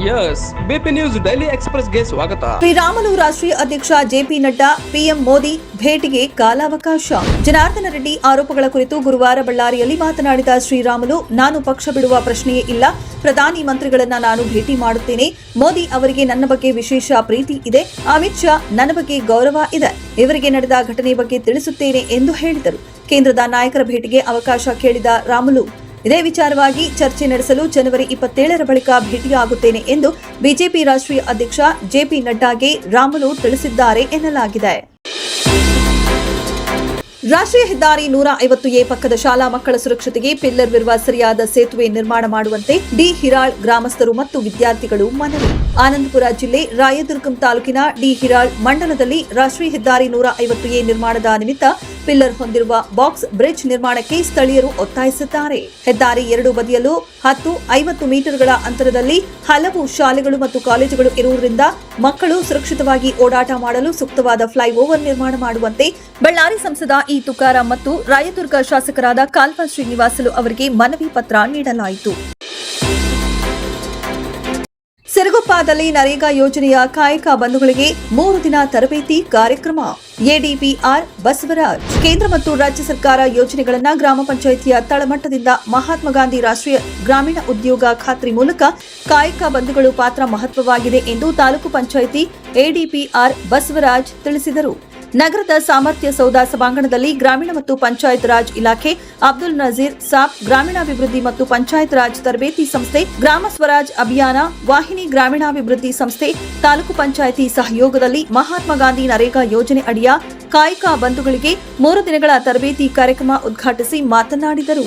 S BP news daily ಎಕ್ಸ್‌ಪ್ರೆಸ್‌ಗೆ ಸ್ವಾಗತ. ಶ್ರೀರಾಮುಲು ರಾಷ್ಟ್ರೀಯ ಅಧ್ಯಕ್ಷ ಜೆಪಿ ನಡ್ಡಾ ಪಿಎಂ ಮೋದಿ ಭೇಟಿಗೆ ಕಾಲಾವಕಾಶ. ಜನಾರ್ದನ ರೆಡ್ಡಿ ಆರೋಪಗಳ ಕುರಿತು ಗುರುವಾರ ಬಳ್ಳಾರಿಯಲ್ಲಿ ಮಾತನಾಡಿದ ಶ್ರೀರಾಮುಲು, ನಾನು ಪಕ್ಷ ಬಿಡುವ ಪ್ರಶ್ನೆಯೇ ಇಲ್ಲ. ಪ್ರಧಾನಿ ಮಂತ್ರಿಗಳನ್ನ ನಾನು ಭೇಟಿ ಮಾಡುತ್ತೇನೆ. ಮೋದಿ ಅವರಿಗೆ ನನ್ನ ಬಗ್ಗೆ ವಿಶೇಷ ಪ್ರೀತಿ ಇದೆ. ಅಮಿತ್ ಶಾ ನನ್ನ ಬಗ್ಗೆ ಗೌರವ ಇದೆ. ಇವರಿಗೆ ನಡೆದ ಘಟನೆ ಬಗ್ಗೆ ತಿಳಿಸುತ್ತೇನೆ ಎಂದು ಹೇಳಿದರು. ಕೇಂದ್ರದ ನಾಯಕರ ಭೇಟಿಗೆ ಅವಕಾಶ ಕೇಳಿದ ರಾಮುಲು, ಇದೇ ವಿಚಾರವಾಗಿ ಚರ್ಚೆ ನಡೆಸಲು ಜನವರಿ 27ರ ಬಳಿಕ ಭೇಟಿಯಾಗುತ್ತೇನೆ ಎಂದು ಬಿಜೆಪಿ ರಾಷ್ಟ್ರೀಯ ಅಧ್ಯಕ್ಷ ಜೆಪಿ ನಡ್ಡಾಗೆ ರಾಮುಲು ತಿಳಿಸಿದ್ದಾರೆ ಎನ್ನಲಾಗಿದೆ. ರಾಷ್ಟ್ರೀಯ ಹೆದ್ದಾರಿ 150A ಪಕ್ಕದ ಶಾಲಾ ಮಕ್ಕಳ ಸುರಕ್ಷತೆಗೆ ಪಿಲ್ಲರ್ವಿರುವ ಸರಿಯಾದ ಸೇತುವೆ ನಿರ್ಮಾಣ ಮಾಡುವಂತೆ ಡಿ ಹಿರಾಳ್ ಗ್ರಾಮಸ್ಥರು ಮತ್ತು ವಿದ್ಯಾರ್ಥಿಗಳು ಮನವಿ. ಆನಂದಪುರ ಜಿಲ್ಲೆ ರಾಯದುರ್ಗಂ ತಾಲೂಕಿನ ಡಿ ಹಿರಾಳ್ ಮಂಡಲದಲ್ಲಿ ರಾಷ್ಟ್ರೀಯ ಹೆದ್ದಾರಿ 150A ನಿರ್ಮಾಣದ ನಿಮಿತ್ತ ಪಿಲ್ಲರ್ ಹೊಂದಿರುವ ಬಾಕ್ಸ್ ಬ್ರಿಡ್ಜ್ ನಿರ್ಮಾಣಕ್ಕೆ ಸ್ಥಳೀಯರು ಒತ್ತಾಯಿಸಿದ್ದಾರೆ. ಹೆದ್ದಾರಿ ಎರಡು ಬದಿಯಲ್ಲೂ 10-50 ಮೀಟರ್ಗಳ ಅಂತರದಲ್ಲಿ ಹಲವು ಶಾಲೆಗಳು ಮತ್ತು ಕಾಲೇಜುಗಳು ಇರುವುದರಿಂದ ಮಕ್ಕಳು ಸುರಕ್ಷಿತವಾಗಿ ಓಡಾಟ ಮಾಡಲು ಸೂಕ್ತವಾದ ಫ್ಲೈಓವರ್ ನಿರ್ಮಾಣ ಮಾಡುವಂತೆ ಬಳ್ಳಾರಿ ಸಂಸದ ಇ ತುಕಾರಾಂ ಮತ್ತು ರಾಯದುರ್ಗ ಶಾಸಕರಾದ ಕಾಲ್ವ ಶ್ರೀನಿವಾಸಲು ಅವರಿಗೆ ಮನವಿ ಪತ್ರ ನೀಡಲಾಯಿತು. ಸಿರುಗುಪ್ಪದಲ್ಲಿ ನರೇಗಾ ಯೋಜನೆಯ ಕಾಯಕ ಬಂಧುಗಳಿಗೆ 3 ದಿನ ತರಬೇತಿ ಕಾರ್ಯಕ್ರಮ. ಎಡಿಪಿಆರ್ ಬಸವರಾಜ್. ಕೇಂದ್ರ ಮತ್ತು ರಾಜ್ಯ ಸರ್ಕಾರ ಯೋಜನೆಗಳನ್ನು ಗ್ರಾಮ ಪಂಚಾಯಿತಿಯ ತಳಮಟ್ಟದಿಂದ ಮಹಾತ್ಮ ಗಾಂಧಿ ರಾಷ್ಟ್ರೀಯ ಗ್ರಾಮೀಣ ಉದ್ಯೋಗ ಖಾತ್ರಿ ಮೂಲಕ ಕಾಯಕ ಬಂಧುಗಳು ಪಾತ್ರ ಮಹತ್ವವಾಗಿದೆ ಎಂದು ತಾಲೂಕು ಪಂಚಾಯಿತಿ ಎಡಿಪಿಆರ್ ಬಸವರಾಜ್ ತಿಳಿಸಿದರು. ನಗರದ ಸಾಮರ್ಥ್ಯ ಸೌಧ ಸಭಾಂಗಣದಲ್ಲಿ ಗ್ರಾಮೀಣ ಮತ್ತು ಪಂಚಾಯತ್ ರಾಜ್ ಇಲಾಖೆ, ಅಬ್ದುಲ್ ನಜೀರ್ ಸಾಬ್ ಗ್ರಾಮೀಣಾಭಿವೃದ್ಧಿ ಮತ್ತು ಪಂಚಾಯತ್ ರಾಜ್ ತರಬೇತಿ ಸಂಸ್ಥೆ, ಗ್ರಾಮ ಸ್ವರಾಜ್ ಅಭಿಯಾನ, ವಾಹಿನಿ ಗ್ರಾಮೀಣಾಭಿವೃದ್ಧಿ ಸಂಸ್ಥೆ, ತಾಲೂಕು ಪಂಚಾಯಿತಿ ಸಹಯೋಗದಲ್ಲಿ ಮಹಾತ್ಮ ಗಾಂಧಿ ನರೇಗಾ ಯೋಜನೆ ಅಡಿಯ ಕಾಯಕ ಬಂಧುಗಳಿಗೆ 3 ದಿನಗಳ ತರಬೇತಿ ಕಾರ್ಯಕ್ರಮ ಉದ್ಘಾಟಿಸಿ ಮಾತನಾಡಿದರು.